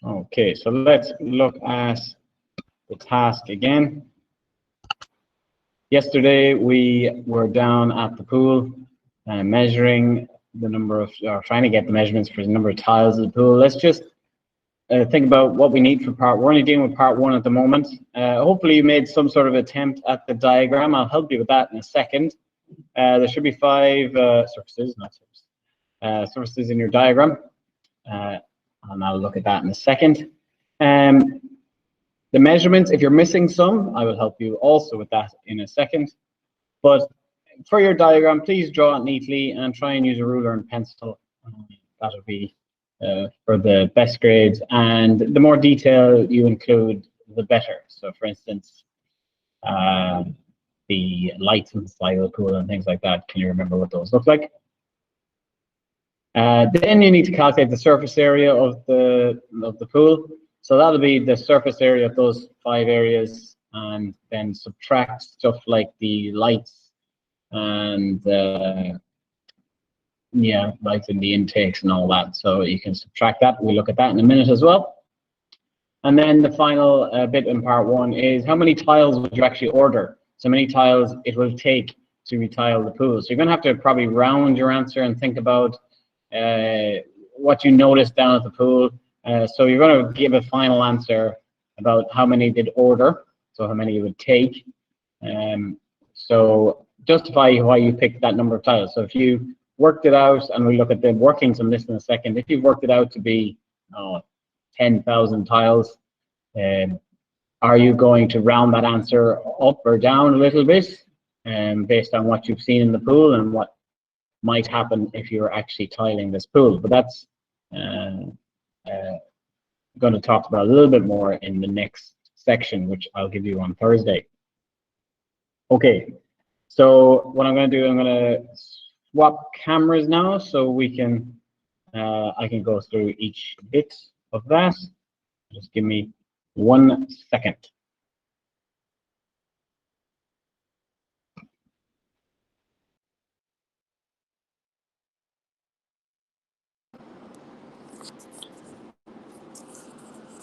Okay, so let's look at the task again. Yesterday we were down at the pool measuring the number of, or trying to get the measurements for the number of tiles of the pool. Let's just think about what we need for part. We're only dealing with part one at the moment. Hopefully you made some sort of attempt at the diagram. I'll help you with that in a second. There should be 5 surfaces, not surfaces, surfaces in your diagram. And I'll look at that in a second. The measurements, if you're missing some, I will help you also with that in a second. But for your diagram, please draw it neatly and try and use a ruler and pencil. That'll be for the best grades. And the more detail you include, the better. So for instance, the lights inside of the pool and things like that, can you remember what those look like? Then you need to calculate the surface area of the pool. So that'll be the surface area of those 5 areas, and then subtract stuff like the lights and yeah, lights in the intakes and all that. So you can subtract that. We'll look at that in a minute as well. And then the final bit in part one is how many tiles would you actually order? So many tiles it will take to retile the pool. So you're going to have to probably round your answer and think about what you noticed down at the pool. So you're going to give a final answer about how many did order, so how many it would take. So justify why you picked that number of tiles. So if you worked it out, and we look at the workings on this in a second, if you worked it out to be 10,000 tiles, are you going to round that answer up or down a little bit based on what you've seen in the pool and what might happen if you're actually tiling this pool? But that's going to talk about a little bit more in the next section, which I'll give you on Thursday. Okay, so what I'm going to do, I'm going to swap cameras now so we can, I can go through each bit of that. Just give me 1 second.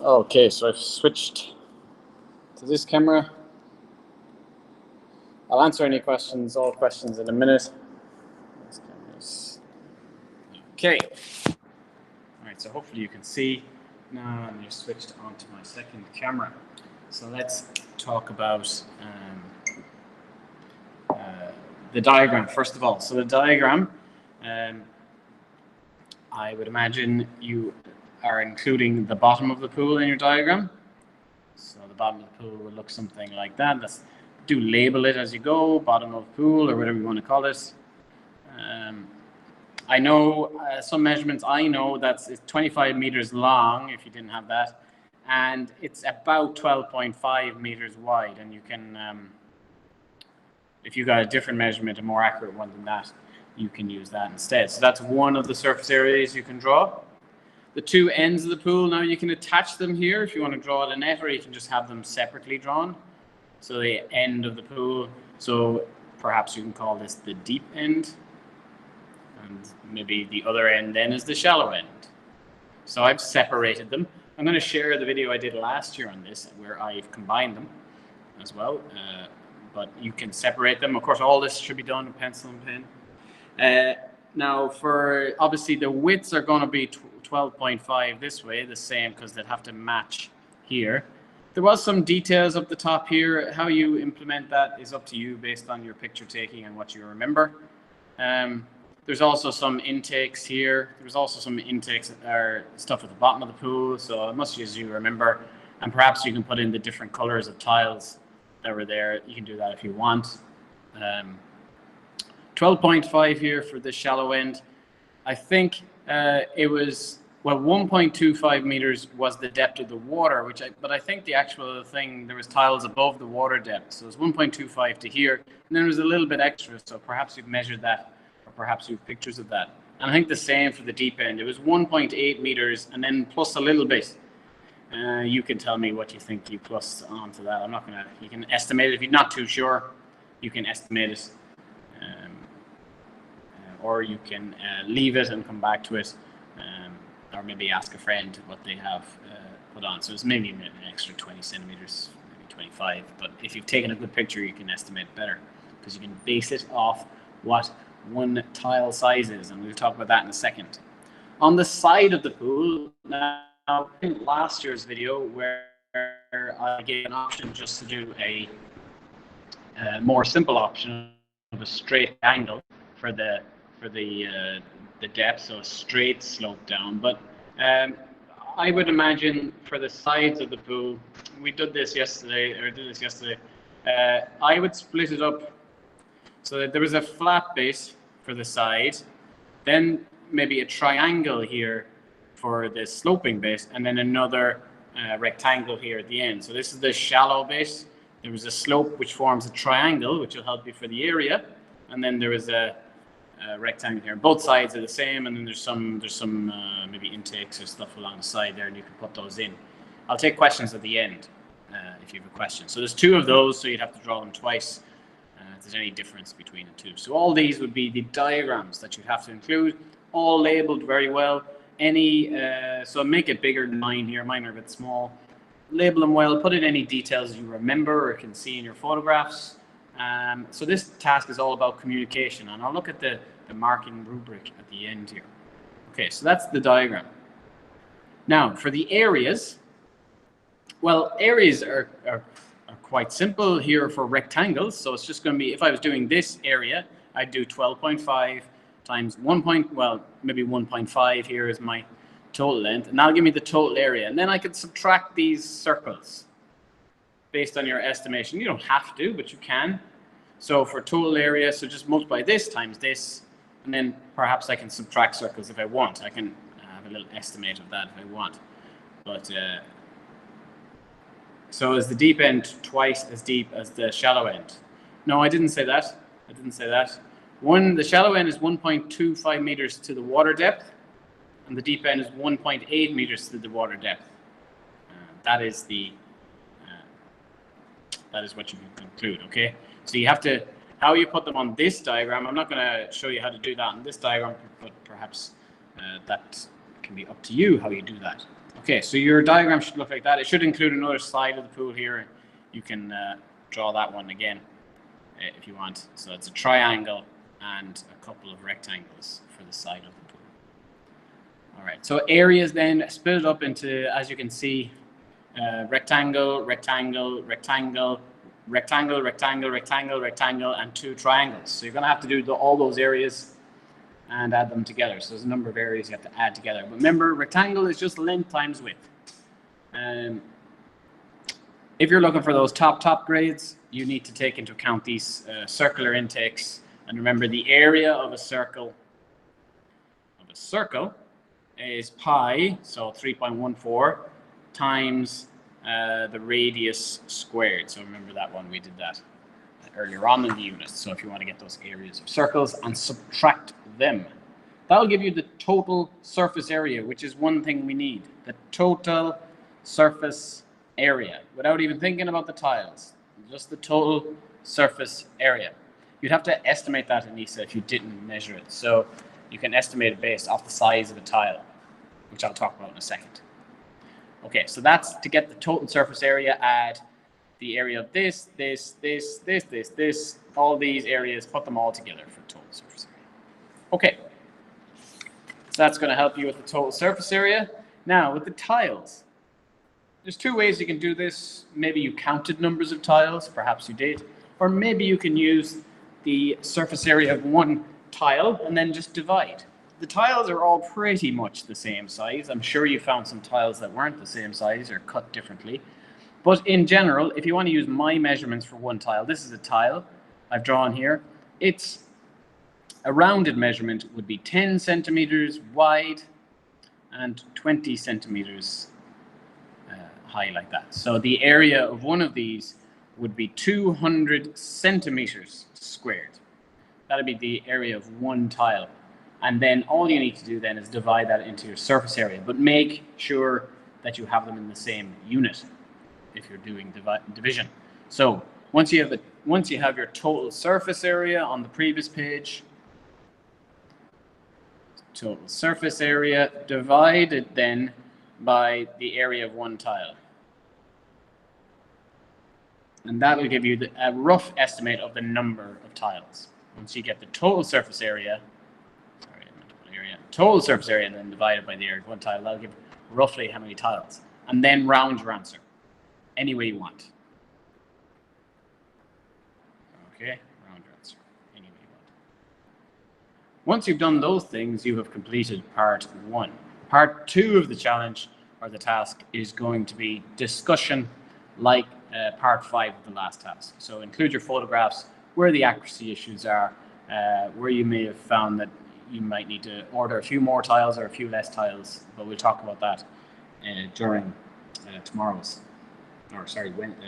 Okay, so I've switched to this camera. I'll answer any questions, all questions in a minute. Okay. All right, so hopefully you can see now, and you're switched onto my second camera. So let's talk about the diagram first of all. So the diagram, I would imagine you are including the bottom of the pool in your diagram. So the bottom of the pool will look something like that. Do label it as you go, bottom of pool or whatever you want to call it. I know some measurements, I know it's 25 meters long, if you didn't have that, and it's about 12.5 meters wide. And you can, if you got a different measurement, a more accurate one than that, you can use that instead. So that's one of the surface areas you can draw. The 2 ends of the pool, now you can attach them here if you want to draw the net, or you can just have them separately drawn. So the end of the pool, so perhaps you can call this the deep end, and maybe the other end then is the shallow end. So I've separated them. I'm going to share the video I did last year on this, where I've combined them as well, but you can separate them. Of course, all this should be done with pencil and pen. Now, for obviously the widths are going to be 12.5 this way, the same, because they'd have to match here. There was some details up the top here. How you implement that is up to you based on your picture taking and what you remember. There's also some intakes here. There's also some intakes that are stuff at the bottom of the pool, so as much as you remember. And perhaps you can put in the different colors of tiles that were there. You can do that if you want. 12.5 here for the shallow end. I think it was, well, 1.25 meters was the depth of the water, but I think the actual thing, there was tiles above the water depth. So it was 1.25 to here, and then there was a little bit extra. So perhaps you've measured that, or perhaps you've pictures of that. And I think the same for the deep end. It was 1.8 meters, and then plus a little bit. You can tell me what you think you plus onto that. I'm not gonna, you can estimate it. If you're not too sure, you can estimate it. Or you can leave it and come back to it or maybe ask a friend what they have put on. So it's maybe an extra 20 centimeters, maybe 25. But if you've taken a good picture, you can estimate better because you can base it off what one tile size is, and we'll talk about that in a second. On the side of the pool, now in last year's video where I gave an option just to do a more simple option of a straight angle for the depth, so a straight slope down. But I would imagine for the sides of the pool, we did this yesterday. I would split it up so that there was a flat base for the side, then maybe a triangle here for the sloping base, and then another rectangle here at the end. So this is the shallow base. There was a slope which forms a triangle, which will help you for the area, and then there is a rectangle here. Both sides are the same, and then there's some maybe intakes or stuff along the side there, and you can put those in. I'll take questions at the end if you have a question. So there's two of those, so you'd have to draw them twice if there's any difference between the two. So all these would be the diagrams that you'd have to include, all labeled very well. So make it bigger than mine here. Mine are a bit small. Label them well, put in any details you remember or can see in your photographs. So this task is all about communication, and I'll look at the marking rubric at the end here. Okay, so that's the diagram. Now, for the areas, well, areas are quite simple here for rectangles. So it's just going to be, if I was doing this area, I'd do 12.5 times maybe 1.5 here is my total length, and that'll give me the total area. And then I could subtract these circles based on your estimation. You don't have to, but you can. So for total area, so just multiply this times this, and then perhaps I can subtract circles if I want. I can have a little estimate of that if I want. But so is the deep end twice as deep as the shallow end? No, I didn't say that. The shallow end is 1.25 meters to the water depth, and the deep end is 1.8 meters to the water depth. That is what you can conclude, okay? So you have to, how you put them on this diagram, I'm not going to show you how to do that on this diagram, but perhaps that can be up to you how you do that. Okay, so your diagram should look like that. It should include another side of the pool here. You can draw that one again if you want. So it's a triangle and a couple of rectangles for the side of the pool. All right, so areas then split it up into, as you can see, rectangle, rectangle, rectangle, rectangle, rectangle, rectangle, rectangle, and two triangles. So you're going to have to do all those areas and add them together. So there's a number of areas you have to add together. But remember, rectangle is just length times width. If you're looking for those top grades, you need to take into account these circular intakes. And remember, the area of a circle is pi, so 3.14 times the radius squared. So remember that one, we did that earlier on in the unit. So if you want to get those areas of circles and subtract them, that'll give you the total surface area, which is one thing we need. The total surface area, without even thinking about the tiles, just the total surface area. You'd have to estimate that in ESA if you didn't measure it. So you can estimate it based off the size of a tile, which I'll talk about in a second. Okay, so that's to get the total surface area. Add the area of this, all these areas, put them all together for total surface area. Okay, so that's going to help you with the total surface area. Now, with the tiles, there's two ways you can do this. Maybe you counted numbers of tiles, perhaps you did, or maybe you can use the surface area of one tile and then just divide. The tiles are all pretty much the same size. I'm sure you found some tiles that weren't the same size or cut differently. But in general, if you want to use my measurements for one tile, this is a tile I've drawn here. It's a rounded measurement would be 10 centimeters wide and 20 centimeters high, like that. So the area of one of these would be 200 centimeters squared. That'd be the area of one tile. And then all you need to do then is divide that into your surface area, but make sure that you have them in the same unit if you're doing division. So once you have your total surface area on the previous page, total surface area divided then by the area of one tile. And that will give you a rough estimate of the number of tiles. Once you get the total surface area, total surface area and then divided by the area of one tile, that'll give roughly how many tiles. And then round your answer any way you want. Okay, round your answer any way you want. Once you've done those things, you have completed part 1. Part 2 of the challenge or the task is going to be discussion like part 5 of the last task. So include your photographs, where the accuracy issues are, where you may have found that you might need to order a few more tiles or a few less tiles, but we'll talk about that during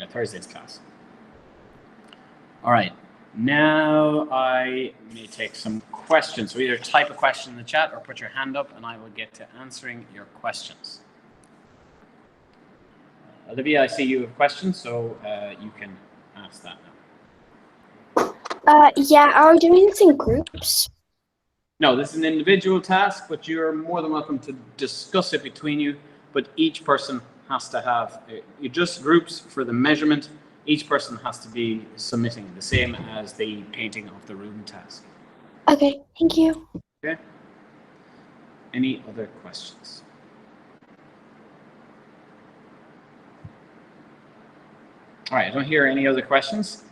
Thursday's class. All right, now I may take some questions. So either type a question in the chat or put your hand up and I will get to answering your questions. Olivia, I see you have questions, so you can ask that now. Yeah, are we doing this in groups? No, this is an individual task, but you're more than welcome to discuss it between you. But each person has to have, you just groups for the measurement. Each person has to be submitting the same as the painting of the room task. Okay, thank you. Okay. Any other questions? All right, I don't hear any other questions.